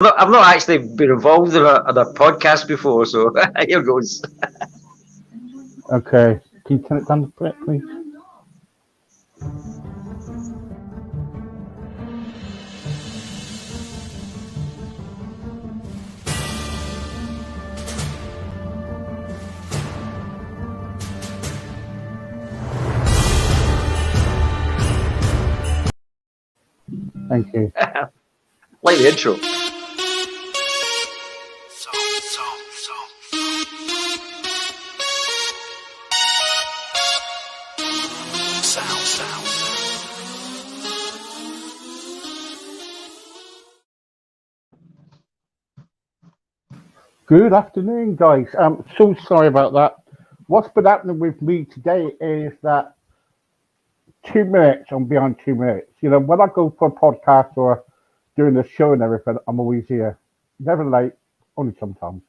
I've not actually been involved in a podcast before, so here goes. Okay. Can you turn it down a bit, please? Thank you. Like the intro. Good afternoon, guys. So sorry about that. What's been happening with me today is that 2 minutes, I'm beyond 2 minutes. You know, when I go for a podcast or doing the show and everything, I'm always here. Never late, only sometimes.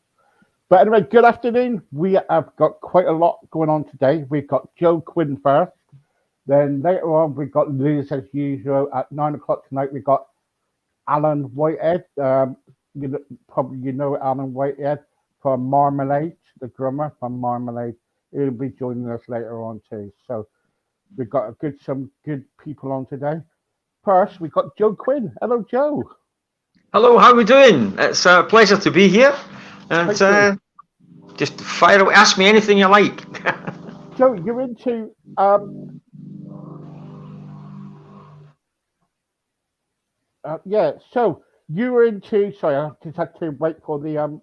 But anyway, good afternoon. We have got quite a lot going on today. We've got Joe Quinn first. Then later on, we've got Liz as usual. At 9 o'clock tonight, we've got Alan Whitehead. Probably you know Alan Whitehead from Marmalade, the drummer from Marmalade. He'll be joining us later on too. So we've got some good people on today. First, we've got Joe Quinn. Hello, Joe. Hello, how are we doing? It's a pleasure to be here, and Thank you. just fire away. Ask me anything you like. Joe, you're into yeah. So you were into. Sorry, I just had to wait for the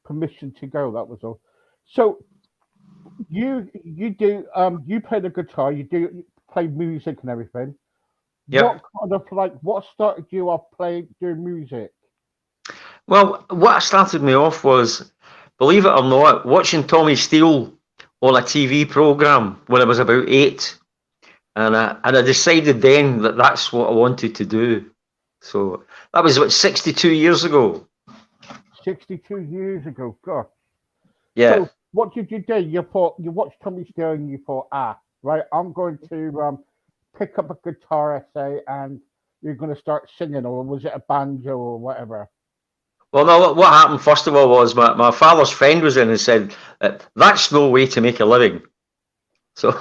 permission to go. That was all. So you do you play the guitar. You play music and everything. Yep. What started you off playing doing music? Well, what started me off was, believe it or not, watching Tommy Steele on a TV program when I was about 8, and I decided then that that's what I wanted to do. So that was what 62 years ago. 62 years ago. God. Yeah. So what did you do? You watched Tommy Steele and you thought, right, I'm going to pick up a guitar essay and you're going to start singing, or was it a banjo or whatever? Well, no, what happened first of all was my father's friend was in and said, that's no way to make a living. So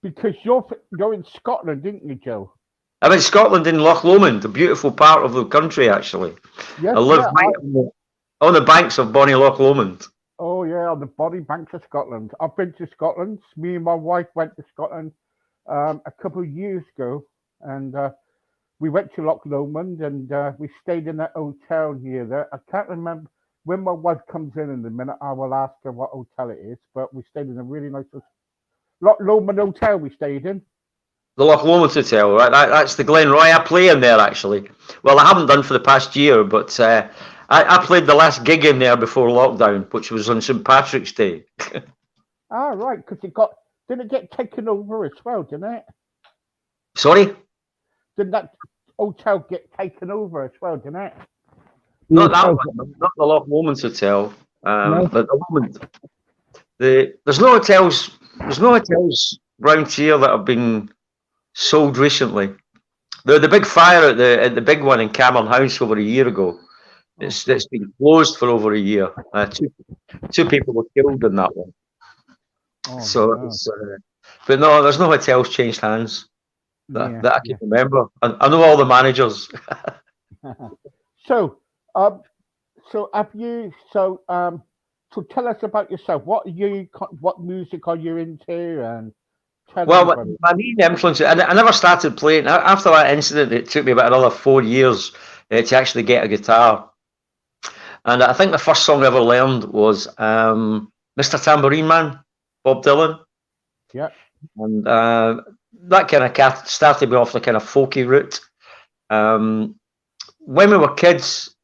Because you're in Scotland, didn't you, Joe? I'm in Scotland in Loch Lomond, a beautiful part of the country, actually. Yes, I live yeah. right on the banks of Bonnie Loch Lomond. Oh yeah, on the body banks of Scotland. I've been to Scotland. Me and my wife went to Scotland a couple of years ago, and we went to Loch Lomond and we stayed in that hotel near there. I can't remember when my wife comes in a minute. I will ask her what hotel it is, but we stayed in a really nice Loch Lomond hotel. We stayed in. The Loch Lomond Hotel, right? That's the Glenroy. I play in there, actually. Well, I haven't done for the past year, but I played the last gig in there before lockdown, which was on St. Patrick's Day. Ah, right, because didn't it get taken over as well, didn't it? Sorry? Didn't that hotel get taken over as well, didn't it? Not that one, not the Loch Lomond Hotel. No. But the Lomond, there's no hotels. There's no hotels round here that have been sold recently. The big fire at the big one in Cameron House over a year ago. It's been closed for over a year. Two people were killed in that one. Oh, So no. it's, but no, there's no hotels changed hands Yeah, that I can remember. I know all the managers. yeah. So, have you? So tell us about yourself. What music are you into? And tell Well, everybody. my main influence, I never started playing. After that incident, it took me about another 4 years to actually get a guitar. And I think the first song I ever learned was Mr. Tambourine Man, Bob Dylan. Yeah. And that kind of started me off the kind of folky route. When we were kids,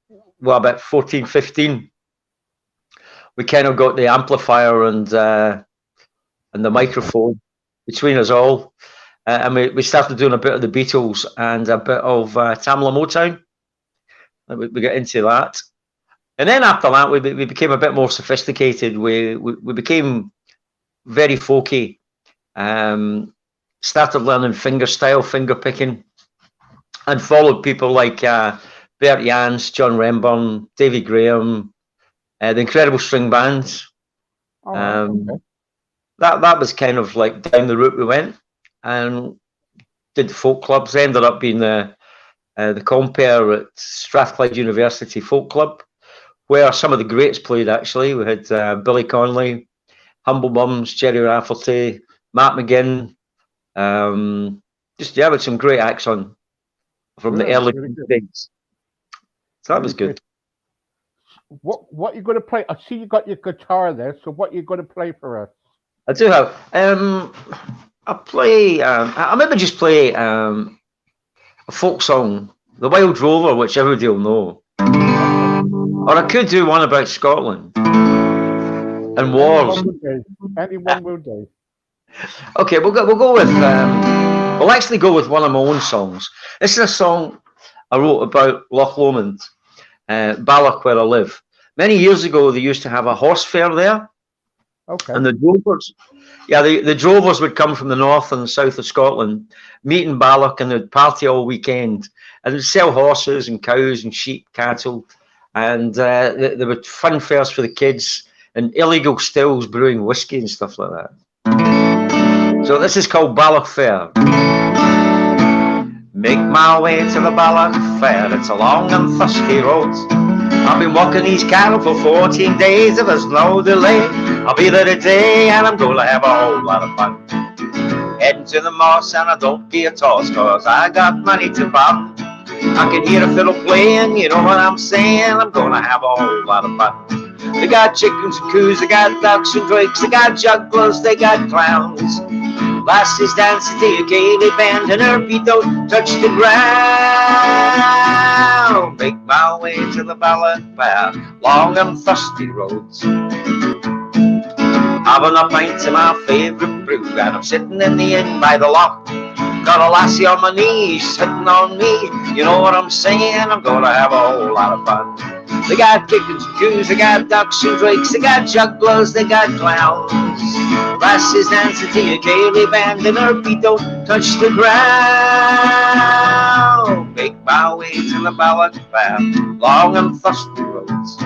well, about 14, 15, we kind of got the amplifier and the microphone between us all. And we started doing a bit of the Beatles and a bit of Tamla Motown. We got into that. And then after that, we became a bit more sophisticated. We became very folky. Started learning finger picking, and followed people like Bert Jans, John Renburn, Davy Graham, the Incredible String Bands. All right, Um, okay. that was kind of like down the route we went, and did folk clubs. Ended up being the compere at Strathclyde University Folk Club, where some of the greats played. Actually, we had Billy Connolly, Humble Mums, Jerry Rafferty, Matt McGinn. Just with some great acts on from the Really, early really good. days. So that Really was good. good. What you going to play? I see you got your guitar there. So what you going to play for us? I do have. I play. I maybe just play a folk song, "The Wild Rover," which everybody will know. Or I could do one about Scotland and wars. Anyone will do. Anyone will do. Okay, we'll go with. We'll actually go with one of my own songs. This is a song I wrote about Loch Lomond, Balloch, where I live. Many years ago, they used to have a horse fair there, Okay. and the drovers, the drovers would come from the north and the south of Scotland, meet in Balloch, and they'd party all weekend, and they'd sell horses and cows and sheep, cattle, and there were fun fairs for the kids and illegal stills brewing whiskey and stuff like that. So this is called Balloch Fair. Make my way to the Balloch Fair, it's a long and thirsty road. I've been walking these cattle for 14 days, if there's no delay. I'll be there today and I'm gonna have a whole lot of fun. Heading to the moss and I don't be a toss, cause I got money to burn. I can hear a fiddle playing, you know what I'm saying, I'm gonna have a whole lot of fun. They got chickens and coos, they got ducks and drakes, they got jugglers, they got clowns. Lassies dancing to a gaily band and her feet don't touch the ground. Make my way to the Balloch Fair, long and thirsty roads. Having a pint of my favourite brew, and I'm sitting in the inn by the loch. Got a lassie on my knees, sitting on me, you know what I'm saying, I'm gonna have a whole lot of fun. They got chickens and coos, they got ducks and drakes, they got jugglers, they got clowns. Lassies dancing to a gaily band and her feet don't touch the ground. Make my way to the Balloch Fair, long and thirsty roads.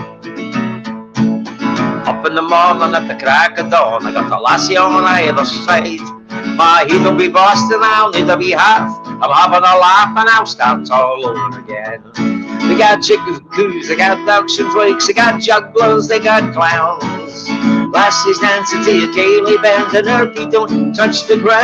Up in the morning at the crack of dawn, I got the lassie on either side. My heat'll be busting, I'll need to be half. I'm having a laugh and I'll start all over again. They got chickens and coos, they got ducks and drakes, they got jugglers, they got clowns. Lassies dancing to a gaily band and her feet don't touch the ground.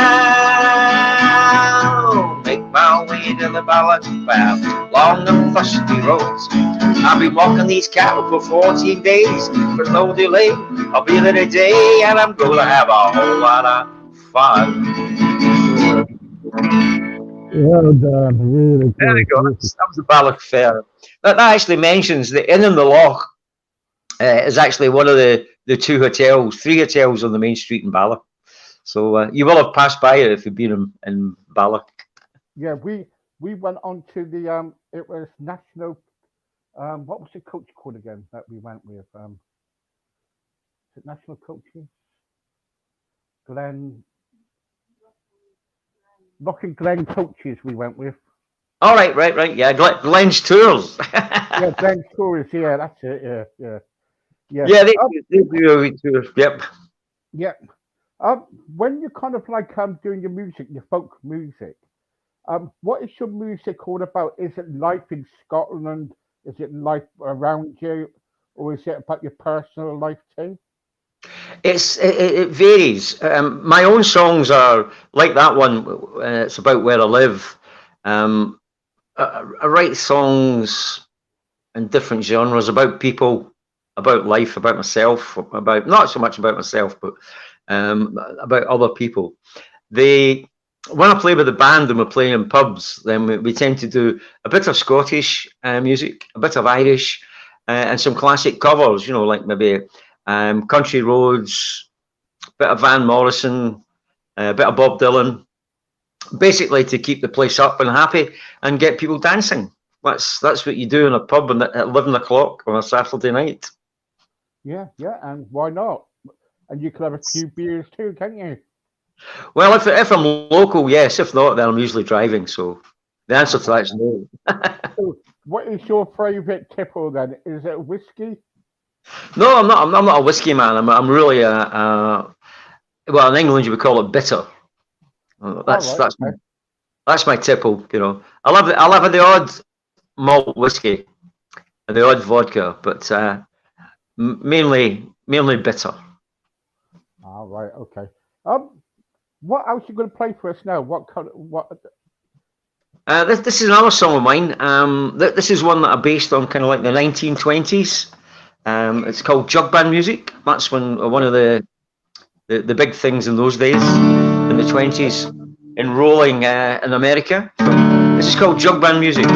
Make my way to the Balloch Fair, long and thirsty roads. I've been walking these cattle for 14 days, there's no delay. I'll be there today and I'm gonna have a whole lot of fun. Well done, really good. There we go. That was the Balloch Fair. That actually mentions the Inn in the Loch is actually one of the three hotels on the main street in Balloch. So you will have passed by it if you've been in Balloch. Yeah, we went on to the it was national. What was the coach called again that we went with? Is it National Coaching? Loch and Glen Coaches we went with. All right. Yeah, Glenn's Tours. Yeah, Glen Tours. Yeah, that's it. Yeah. Yeah, they do a wee tour. Yep. Yeah. When you're kind of like doing your music, your folk music, what is your music all about? Is it life in Scotland? Is it life around you, or is it about your personal life too? It varies. My own songs are like that one. It's about where I live. I write songs in different genres about people, about life, about myself, about not so much about myself, but about other people. When I play with the band and we're playing in pubs, then we tend to do a bit of Scottish music, a bit of Irish, and some classic covers. You know, like maybe Country Roads, a bit of Van Morrison, a bit of Bob Dylan, basically to keep the place up and happy and get people dancing. That's what you do in a pub at 11 o'clock on a Saturday night. Yeah, and why not? And you can have a few beers too, can't you? Well, if I'm local, yes. If not, then I'm usually driving. So the answer to that is no. What is your favourite tipple then? Is it whiskey? No, I'm not. I'm not a whiskey man. I'm really well, in England you would call it bitter. All That's right, that's okay. that's my tipple. You know, I love the odd malt whiskey and the odd vodka, but mainly bitter. All right, okay. What else you going to play for us now? What kind of what? This is another song of mine. This is one that I based on kind of like the 1920s. It's called jug band music. That's one of the big things in those days, in the 20s, enrolling in America. So this is called jug band music.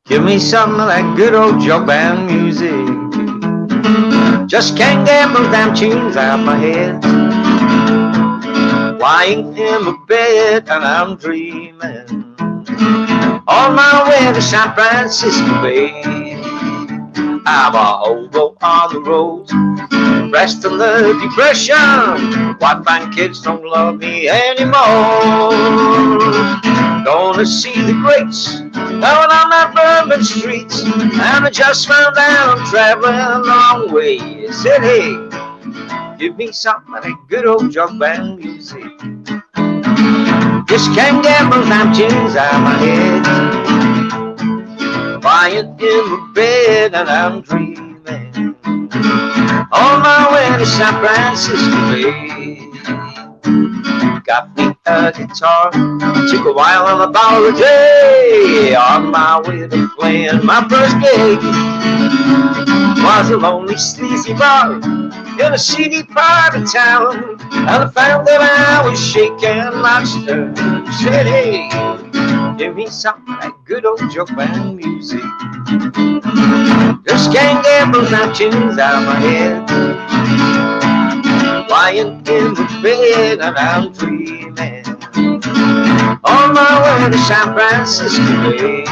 Give me some of that good old jug band music. Just can't get those damn tunes out my head. Lying in my bed and I'm dreaming, on my way to San Francisco Bay. I'm a hobo on the road, rest in the depression. White man kids don't love me anymore. Gonna see the greats down on that Bourbon Street, and I just found out I'm traveling a long way. Said, hey, give me some of that good old jug band music. Just can't get those damn tunes out of my head. Lying in my bed and I'm dreaming, on my way to San Francisco Bay. Got me a guitar, took a while and about a day. On my way to playing my first gig, was a lonely sleazy bar in a seedy part of town, and I found that I was shaking like stir. Said, hey, give me some of that good old jug band music. Just can't get those damn tunes out of my head. Lying in the bed and I'm dreaming, on my way to San Francisco Bay.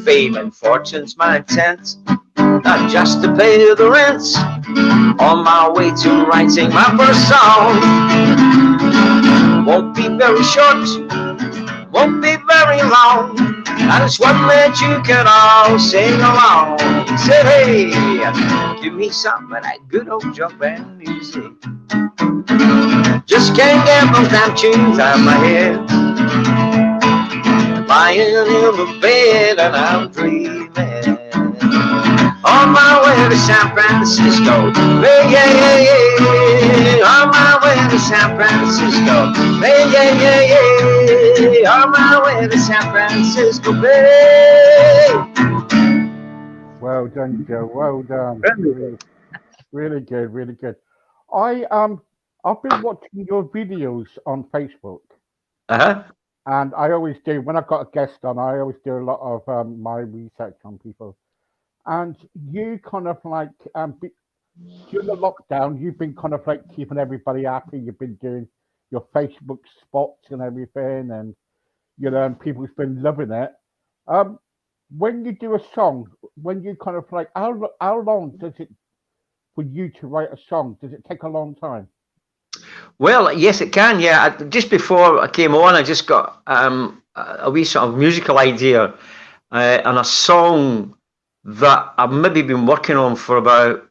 Fame and fortune's my intent, not just to pay the rent. On my way to writing my first song. Won't be very short, won't be very long, and it's one that you can all sing along. Say, hey, give me some of that good old jug band music. Just can't get those damn tunes out of my head. Lying in the bed and I'm dreaming, on my way to San Francisco. Hey, yeah, yeah, yeah. On my way to San Francisco. Hey, yeah, yeah, yeah. On my way to San Francisco Bay. Well done, Joe. Well done. Really, really good. Really good. I've been watching your videos on Facebook, Uh-huh. and I always do when I've got a guest on. I always do a lot of my research on people. And you kind of like during the lockdown, you've been kind of like keeping everybody happy. You've been doing your Facebook spots and everything, and and people's been loving it. When you do a song, when you kind of like how long does it for you to write a song? Does it take a long time? Well, yes, it can. Yeah, just before I came on, I just got a wee sort of musical idea and a song that I've maybe been working on for about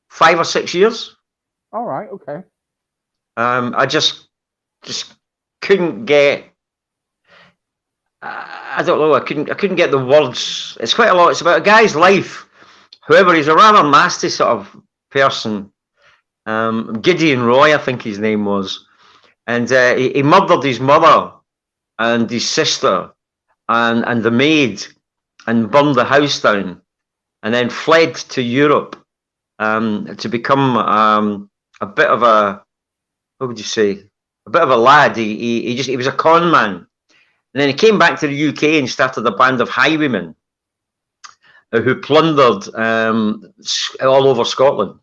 5 or 6 years. All right, okay. I just couldn't get. I don't know. I couldn't get the words. It's quite a lot. It's about a guy's life. However, he's a rather nasty sort of person. Gideon Roy, I think his name was, and he murdered his mother and his sister and the maid, and burned the house down, and then fled to Europe to become a bit of a, what would you say, a bit of a lad. He was a con man, and then he came back to the UK and started a band of highwaymen who plundered all over Scotland.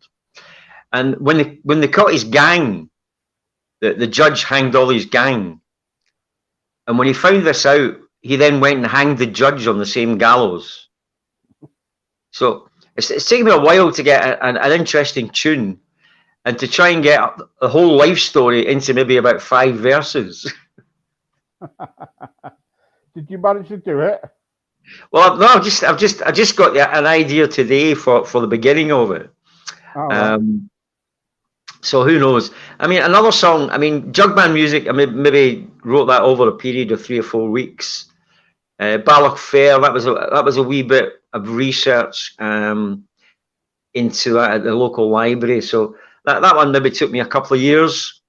And when they caught his gang, the judge hanged all his gang. And when he found this out, he then went and hanged the judge on the same gallows. So it's taken me a while to get an interesting tune and to try and get the whole life story into maybe about 5 verses. Did you manage to do it? Well, no, I just got an idea today for the beginning of it. All right. Um, so who knows? I mean, another song. I mean, Jugman music. I mean, maybe wrote that over a period of 3 or 4 weeks. Balloch Fair. That was a wee bit of research into that at the local library. So that one maybe took me a couple of years.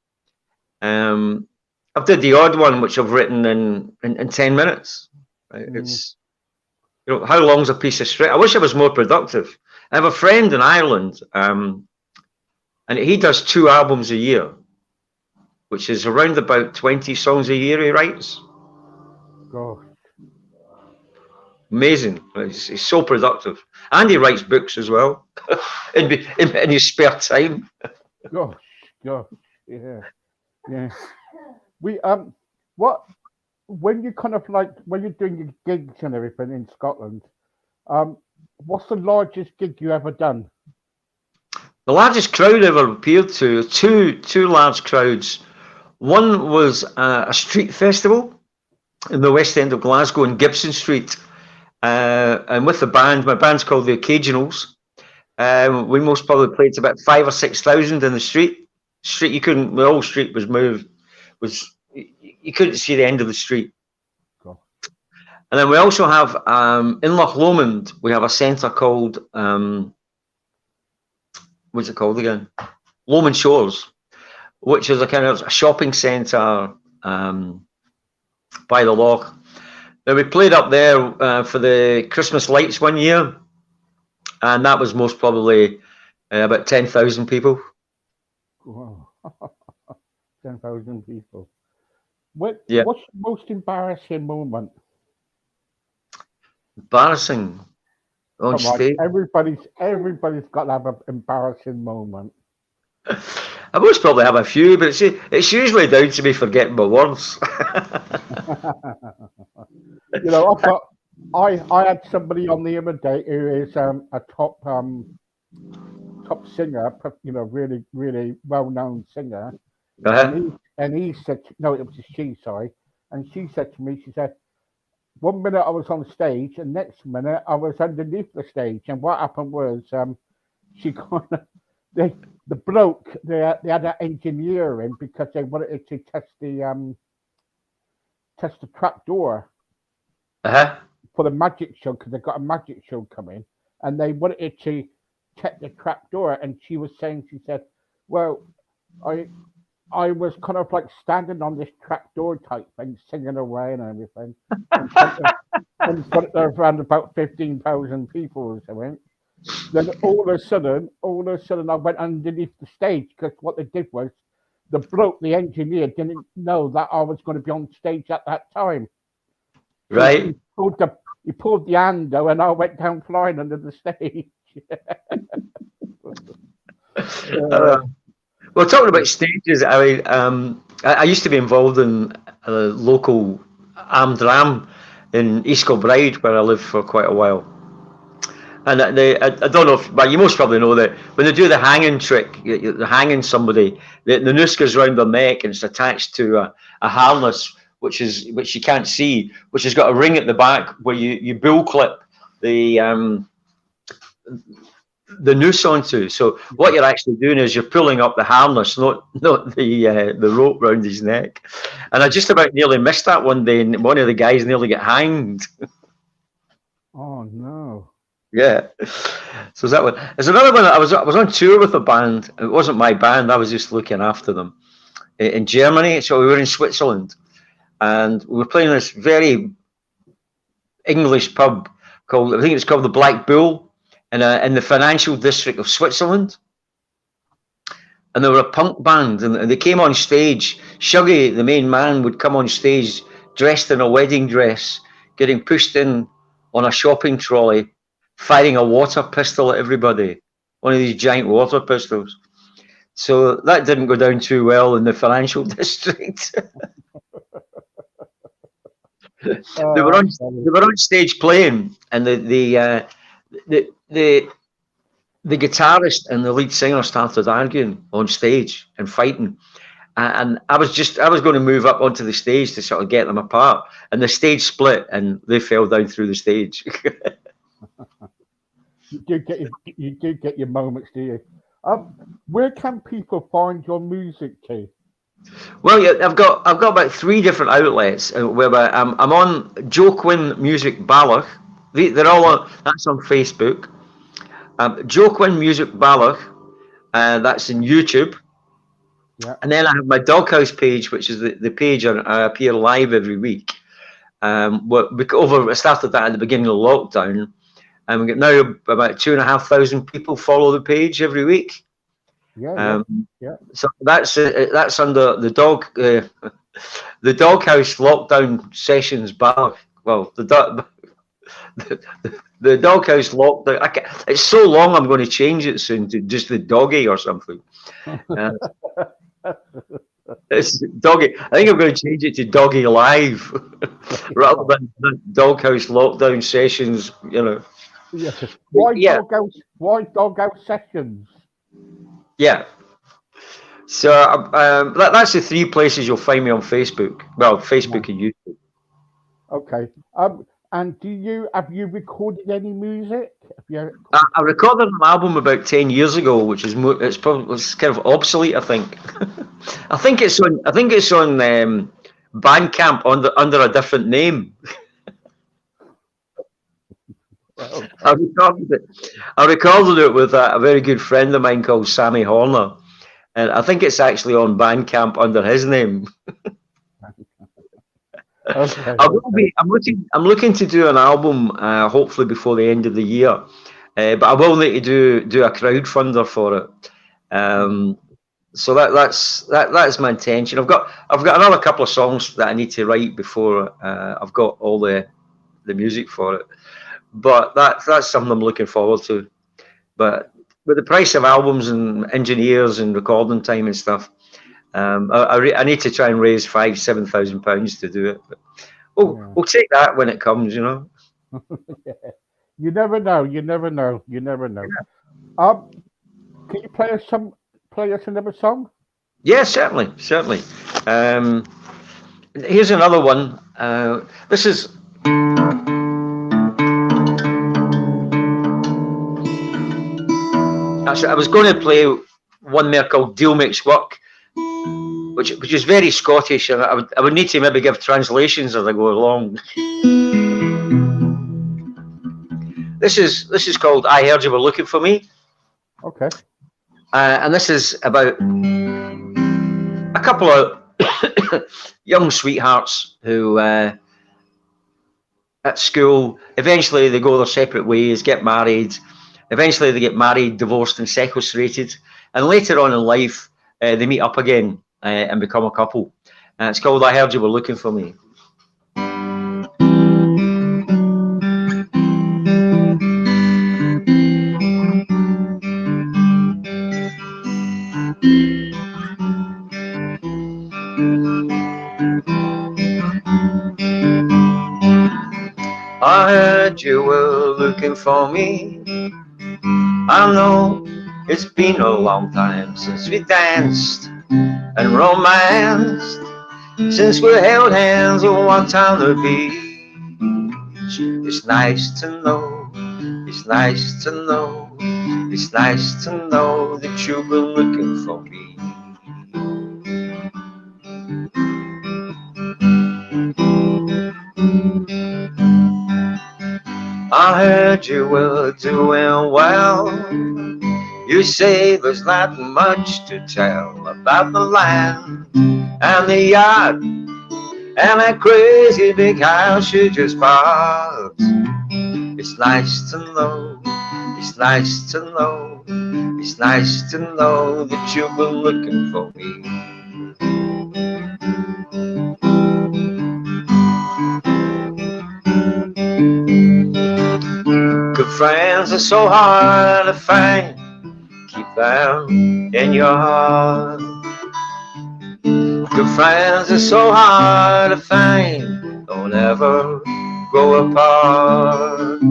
I've did the odd one, which I've written in 10 minutes. Right? It's how long's a piece of string? I wish I was more productive. I have a friend in Ireland, and he does 2 albums a year, which is around about 20 songs a year he writes. Gosh. Amazing. He's so productive. And he writes books as well in his spare time. Gosh. Yeah. We what when you kind of like when you're doing your gigs and everything in Scotland, what's the largest gig you ever done? The largest crowd I ever appeared to, two large crowds. One was a street festival in the West End of Glasgow in Gibson Street. And with the band, my band's called the Occasionals. We most probably played to about 5,000 or 6,000 in the street. The whole street was moved. You couldn't see the end of the street. Cool. And then we also have in Loch Lomond, we have a centre called what's it called again? Lomond Shores, which is a kind of a shopping centre by the loch. Now we played up there for the Christmas lights one year, and that was most probably about 10,000 people. Wow. 10,000 people. What's the most embarrassing moment? Embarrassing on stage. Everybody's got to have an embarrassing moment. I most probably have a few, but it's usually down to me forgetting my words. You know, I had somebody on the other day who is a top singer, you know, really, really well-known singer. And he said, no, it was a she, sorry. And she said to me, she said, one minute I was on stage, and next minute I was underneath the stage. And what happened was, she kind of, the bloke, they had an engineer in because they wanted to test the trap door for the magic show, because they got a magic show coming, and they wanted to check the trap door. And she was saying, she said, well, I was kind of like standing on this trap door type thing, singing away and everything, in front of around about 15,000 people or something. Then all of a sudden, I went underneath the stage, because what they did was, the bloke, the engineer, didn't know that I was going to be on stage at that time. Right. So he pulled the handle, and I went down flying under the stage. Well, talking about stages, I mean, I used to be involved in a local armed ram in East Kilbride, where I lived for quite a while. And I don't know but you most probably know that when they do the hanging trick, they're hanging somebody, the noose goes around their neck and it's attached to a harness, which you can't see, which has got a ring at the back where you bull clip the noose onto. So what you're actually doing is you're pulling up the harness, not the rope round his neck. And I just about nearly missed that one day, and one of the guys nearly got hanged. Oh no. Yeah. So that one. There's another one. I was on tour with a band. It wasn't my band. I was just looking after them in Germany. So we were in Switzerland, and we were playing this very English pub called, I think it's called the Black Bull, in the financial district of Switzerland. And they were a punk band, and they came on stage. Shuggy, the main man, would come on stage dressed in a wedding dress, getting pushed in on a shopping trolley, firing a water pistol at everybody, one of these giant water pistols. So that didn't go down too well in the financial district. They were on stage playing, and the guitarist and the lead singer started arguing on stage and fighting. and I was going to move up onto the stage to sort of get them apart, and the stage split, and they fell down through the stage. You do get your moments, do you? Where can people find your music, Keith? Well, yeah, I've got about three different outlets whereby I'm on Joe Quinn Music Ballach. They're all Yeah, on. That's on Facebook. Joe Quinn Music Ballach. That's in YouTube. yeah, And then I have my Doghouse page, which is the page I appear live every week. I started that at the beginning of lockdown, and we get now about 2,500 people follow the page every week. yeah, yeah, Um, yeah. so that's under the Doghouse Lockdown Sessions bar. Well, the Doghouse Lockdown. It's so long. I'm going to change it soon to just the Doggy or something. Uh, it's Doggy. I think I'm going to change it to Doggy Live rather than the Doghouse Lockdown Sessions. Yeah. Yeah, Why doghouse sessions? yeah. So that's the three places you'll find me on Facebook. Well, Yeah. Facebook and YouTube. Okay. And have you recorded any music? Have you? I recorded an album about 10 years ago, which is it's kind of obsolete. I think. I think it's on Bandcamp under a different name. I Okay. recorded it. I recorded it with a very good friend of mine called Sammy Horner, and I think it's actually on Bandcamp under his name. Okay. I will Okay. be. I'm looking to do an album, hopefully before the end of the year. But I will need to do a crowdfunder for it. Yeah. Um, so that's my intention. I've got another couple of songs that I need to write before I've got all the music for it. But that's something I'm looking forward to. But with the price of albums and engineers and recording time and stuff, I need to try and raise £5,000 to £7,000 to do it. But Yeah. we'll take that when it comes. You never know. You never know. You never know. Um, can you play us another song? Yeah, certainly, certainly. Um, Here's another one. This is actually I was going to play one there called "Deal Makes Work," which is very Scottish, and I would need to maybe give translations as I go along. This is called "I Heard You Were Looking for Me," Okay. and this is about a couple of young sweethearts who at school eventually they go their separate ways, get married. Eventually they get married, divorced, and sequestrated, and later on in life they meet up again and become a couple. It's called "I Heard You Were Looking for Me." I heard you were looking for me. I know it's been a long time since we danced and romanced, since we held hands on one time to be. It's nice to know, it's nice to know, it's nice to know that you've been looking for me. I heard you were doing well. You say there's not much to tell about the land and the yacht and that crazy big house you just bought. It's nice to know, it's nice to know, it's nice to know that you've been looking for me. Good friends are so hard to find, keep them in your heart. Good friends are so hard to find, don't ever grow apart.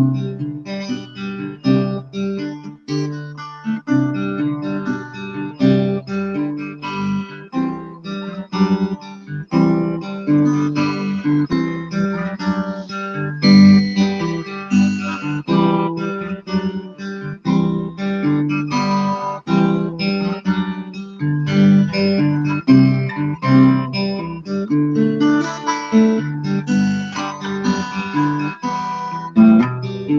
I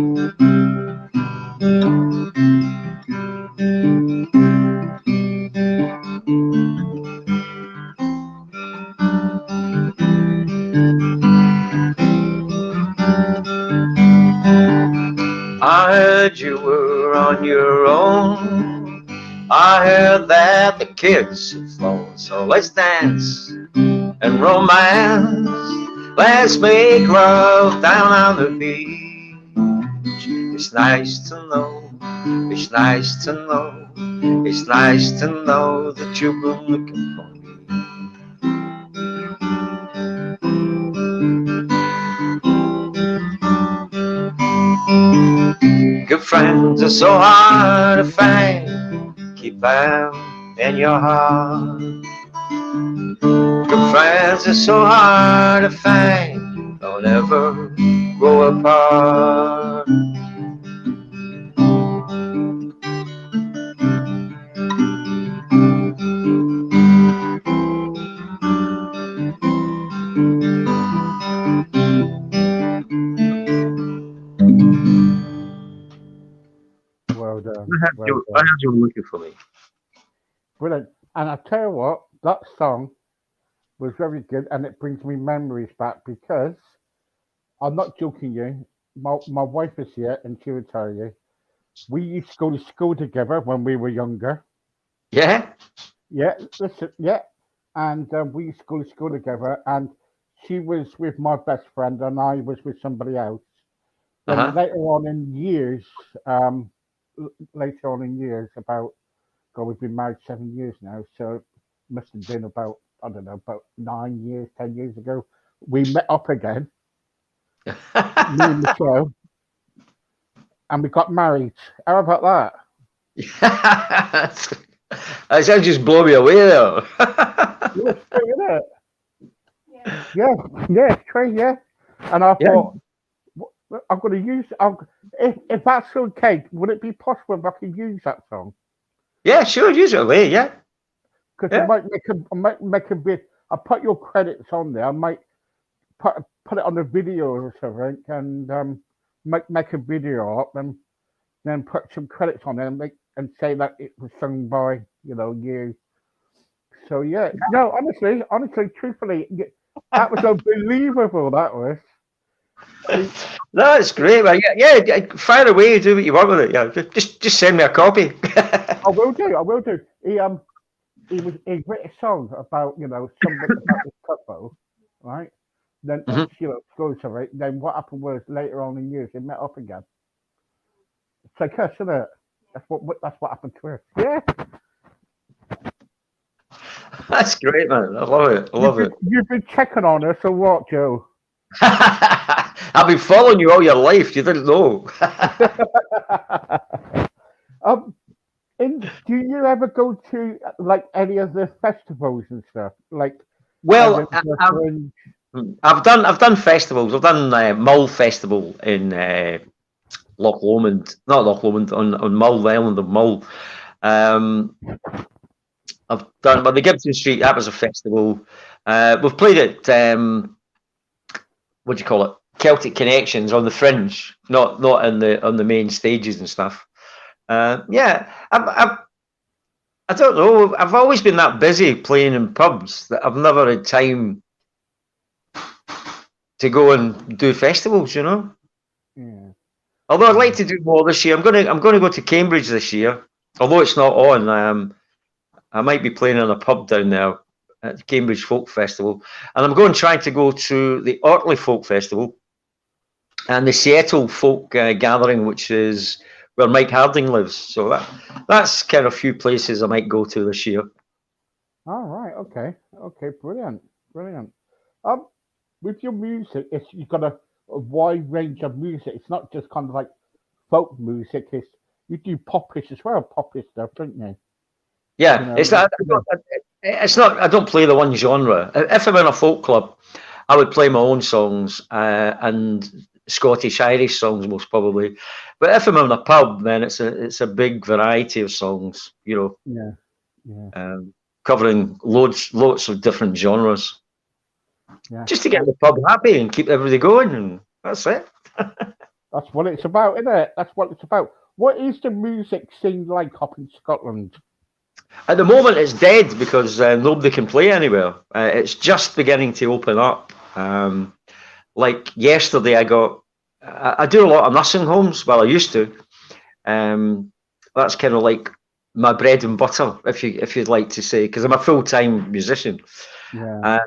heard you were on your own. I heard that the kids have flown. So let's dance and romance. Let's make love down on the beach. It's nice to know. It's nice to know. It's nice to know that you've been looking for me. Good friends are so hard to find. Keep them in your heart. Good friends are so hard to find. They'll never grow apart. Well done. I Well heard done. you were looking for me. Brilliant. And I tell you what, that song was very good, and it brings me memories back because I'm not joking you. My wife is here, and she will tell you we used to go to school together when we were younger. Yeah? Yeah, listen, yeah, and we used to go to school together, and she was with my best friend, and I was with somebody else. Then Uh-huh. later on in years, um, later on in years, about God, we've been married 7 years now, so it must have been about I don't know, about 9 years, 10 years ago. We met up again, me and Michelle, and we got married. How about that? That sounds just blow me away there. Yeah, it's true, isn't it? Yeah, yeah, it's true, yeah. And I Yeah. thought, I'm going to use. If that's okay, would it be possible if I could use that song? Yeah, sure, use it away, yeah. Because Yeah. I might make a bit. I put your credits on there. I might put it on a video or something, and make a video up, and then put some credits on there, and say that it was sung by you. So yeah, no, honestly, truthfully, that was unbelievable. That was. See, That's great, man. Yeah, fire away, do what you want with it. Yeah, just send me a copy. I will do. I will do. He wrote a song about something about this couple, right? Then Mhm. goes to it. Then what happened was later on in years they met up again. It's like us, isn't it? That's what happened to us. Yeah, That's great, man. I love it. I love it. you've been checking on us or what, Joe? I've been following you all your life. You didn't know. um, do you ever go to like any of the festivals and stuff? Like Well, Edinburgh Fringe? I've done festivals. I've done Mull Festival in Loch Lomond, not Loch Lomond, on Mull, the island of Mull. Um, I've done, but the Gibson Street, that was a festival. We've played at what do you call it? Celtic Connections on the Fringe, not in the on the main stages and stuff. Yeah, I don't know. I've always been that busy playing in pubs that I've never had time to go and do festivals. Yeah. Although I'd like to do more this year. I'm gonna go to Cambridge this year. Although it's not on, I might be playing in a pub down there at the Cambridge Folk Festival, and I'm trying to go to the Ortley Folk Festival and the Seattle Folk Gathering, which is where Mike Harding lives. So that's kind of a few places I might go to this year. All right. Okay. Brilliant. Brilliant. Um, with your music, you've got a wide range of music. It's not just kind of like folk music. You do popish as well, popish stuff, don't you? You Yeah, know. it's not. It's not. I don't play the one genre. If I'm in a folk club, I would play my own songs and Scottish Irish songs most probably. But if I'm in a pub, then it's a big variety of songs. Yeah. Yeah. Covering lots of different genres, Yeah. just to get the pub happy and keep everybody going, and that's it. That's what it's about, isn't it? That's what it's about. What is the music scene like up in Scotland? At the moment, it's dead because nobody can play anywhere. It's just beginning to open up. Like yesterday, I do a lot of nursing homes. Well, I used to. That's kind of like my bread and butter, if you'd like to say, because I'm a full time musician. Yeah.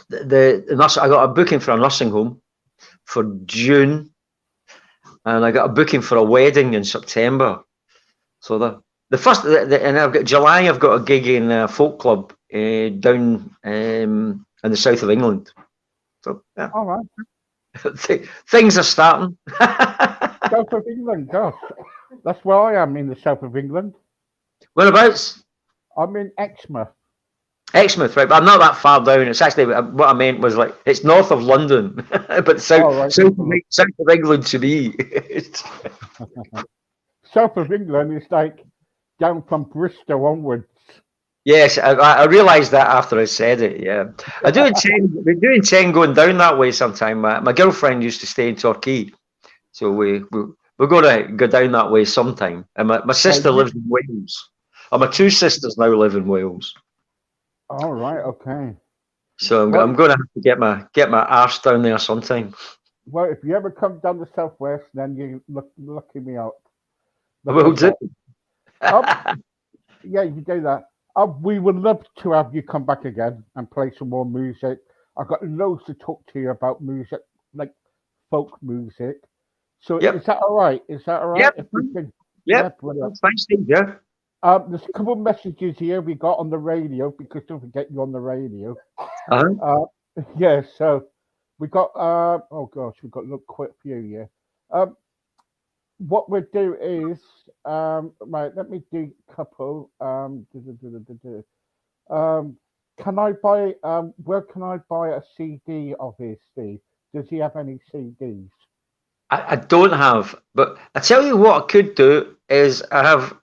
The nurse, I got a booking for a nursing home for June, and I got a booking for a wedding in September. So the first, and I've got July. I've got a gig in a folk club down in the south of England. So yeah, All right. things are starting. South of England, gosh. That's where I am in the south of England. Whereabouts? I'm in Exmouth. Exmouth, right? But I'm not that far down. It's actually what I meant was like it's north of London, but south of England to me. South of England is like down from Bristol onwards. Yes, I realised that after I said it. Yeah, we do intend going down that way sometime. My girlfriend used to stay in Torquay, so we're going to go down that way sometime. And my sister lives in Wales. My two sisters now live in Wales. All right, okay. So I'm going to have to get my arse down there sometime. Well, if you ever come down the southwest, then you looking me up. I will do. Yeah, you do that. We would love to have you come back again and play some more music. I've got loads to talk to you about music, like folk music. So Is that all right? Is that all right? Yep. That's fine, Steve. Yeah. There's a couple of messages here we got on the radio because don't forget you're on the radio. Uh-huh. Yeah, so we got oh gosh, we've got quite a few here. What we'll do is right, let me do a couple. Can I buy where can I buy a CD of his, Steve? Does he have any CDs? I don't have, but I tell you what I could do is I have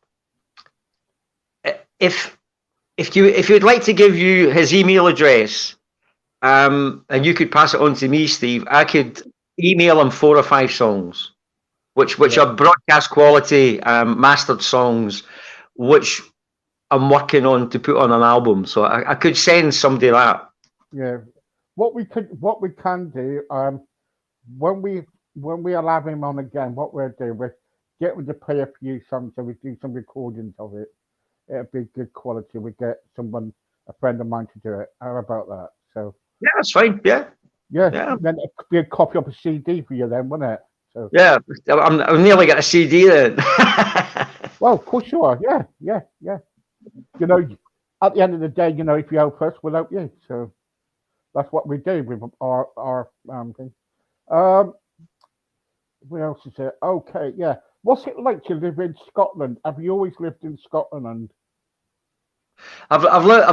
if you'd like to give you his email address, and you could pass it on to me, Steve, I could email him 4 or 5 songs, which are broadcast quality, mastered songs, which I'm working on to put on an album. So I could send somebody that. Yeah. What we can do, when we allow him on again, what we'll do, we'll get him to play a few songs, so we do some recordings of it. It'll be good quality. We get a friend of mine to do it. How about that? So yeah, that's fine. Yeah. Then it could be a copy of a CD for you, then, wouldn't it? So yeah, I'm nearly got a CD then. Well, of course you are. Yeah. You know, at the end of the day, if you help us, we'll help you. So that's what we do with our thing. What else is there? Okay, yeah. What's it like to live in Scotland? Have you always lived in Scotland? I've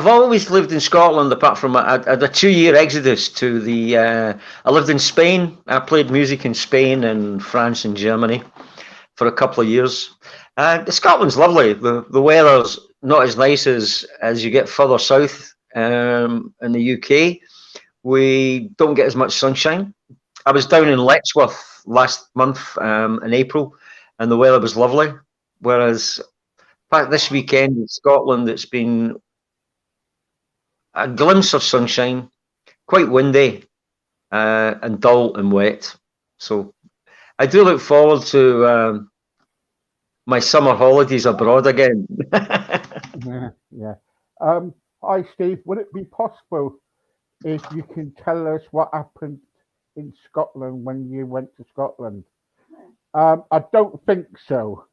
always lived in Scotland, apart from I had a 2-year exodus to the. I lived in Spain. I played music in Spain and France and Germany for a couple of years. Scotland's lovely. The weather's not as nice as you get further south in the UK. We don't get as much sunshine. I was down in Letchworth last month in April, and the weather was lovely. Whereas this weekend in Scotland, it's been a glimpse of sunshine, quite windy and dull and wet. So I do look forward to my summer holidays abroad again. Yeah. Hi, Steve. Would it be possible if you can tell us what happened in Scotland when you went to Scotland? I don't think so.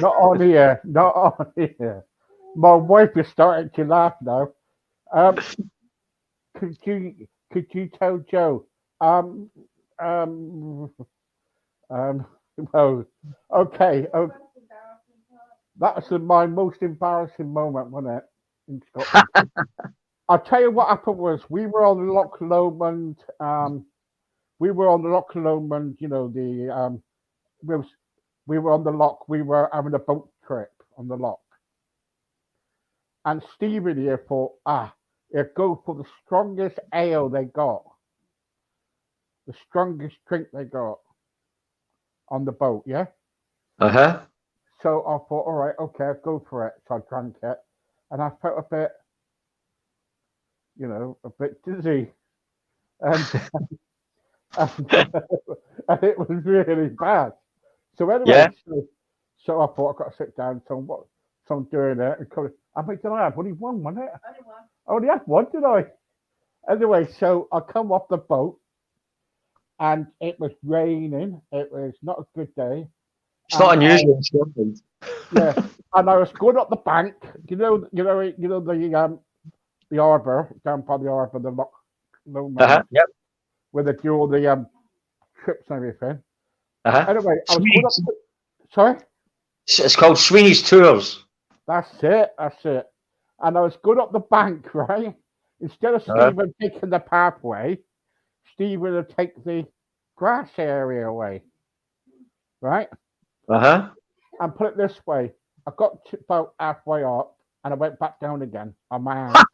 Not on here. Not on here. My wife is starting to laugh now. Could you tell Joe? Um, um, well, okay. That was my most embarrassing moment, wasn't it? In Scotland. I'll tell you what happened was we were on Loch Lomond. We were on the Loch Lomond. We were on the loch. We were having a boat trip on the loch. And Stephen here thought, it'd go for the strongest ale they got. The strongest drink they got. on the boat, yeah? Uh-huh. So I thought, all right, okay, I'll go for it. So I drank it, and I felt a bit, a bit dizzy, and and, and it was really bad. So Yeah. anyway, so I thought I got to sit down. So I'm doing it. I mean, did I have only one, wasn't it? I only had one, did I? Anyway, so I come off the boat, and it was raining. It was not a good day, It's not and unusual in Scotland. yeah, and I was going up the bank. The harbour down by the harbour, the Uh-huh. Lomond, Yep. where they do all the trips and everything. Uh-huh. Anyway, I was going up. Sweeney's. Sorry, It's called Sweeney's Tours. that's it. That's it. And I was going up the bank, right? Instead of Uh-huh. Stephen taking the pathway, Stephen would take the grass area away, right? Uh-huh. And put it this way, I got to about halfway up, and I went back down again on my hands.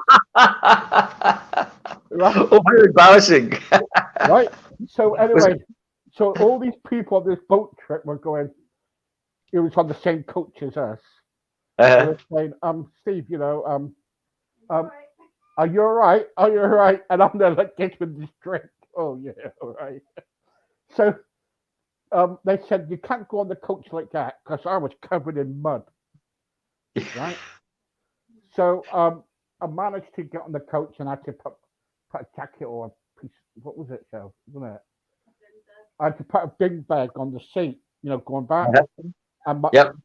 Right? Oh, how embarrassing. Right? So Was anyway, so all these people on this boat trip were going, it was on the same coach as us. They were saying, Steve, are you all right? Are you all right? And I'm there like getting this drink. Oh yeah, all right. So they said you can't go on the coach like that because I was covered in mud. Right. So I managed to get on the coach and I had to put a jacket or a piece. What was it, Joe? Wasn't it? I had to put a bin bag on the seat, going back. And Yep.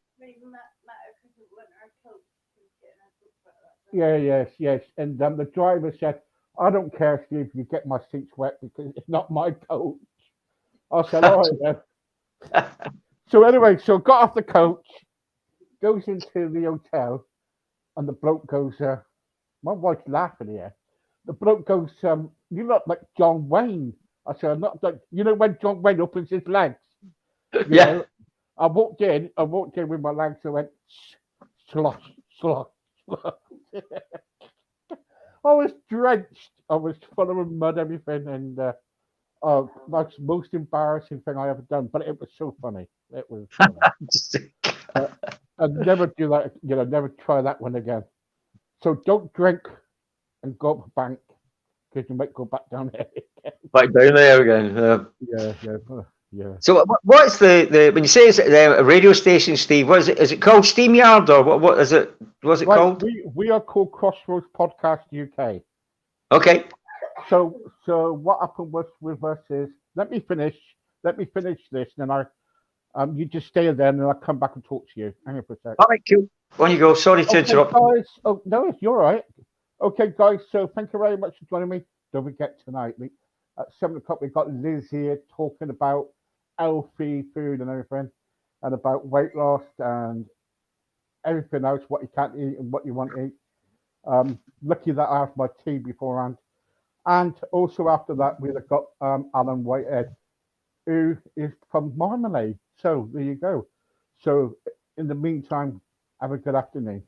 Yeah, yes. And the driver said, I don't care, Steve, if you get my seats wet because it's not my coach. I said, all right then. So anyway, so got off the coach, goes into the hotel, and the bloke goes, my wife's laughing here. The bloke goes, you look like John Wayne. I said, I'm not like, when John Wayne opens his legs? Yeah. I walked in with my legs and went, slosh, slosh, slosh. I was drenched. I was full of mud, everything, and that's the most embarrassing thing I ever done. But it was so funny. It was funny. I'd never do that. Never try that one again. So don't drink and go up the bank because you might go back down there again. Back down there again. Yeah. So what's the when you say it's a radio station, Steve? What is it? Is it called Steam Yard or what is it? What's it Right, called? we are called Crossroads Podcast UK. Okay. So what happened with us is let me finish this, and then you just stay there, and then I'll come back and talk to you. Hang on for a sec. All right, cool. On you go. Sorry to interrupt. Guys. Oh no, you're all right. Okay, guys. So thank you very much for joining me. Don't forget tonight at 7:00 we've got Liz here talking about healthy food and everything, and about weight loss and everything else, what you can't eat and what you want to eat. Lucky that I have my tea beforehand. And also after that, we've got Alan Whitehead, who is from Marmalade. So there you go. So in the meantime, have a good afternoon.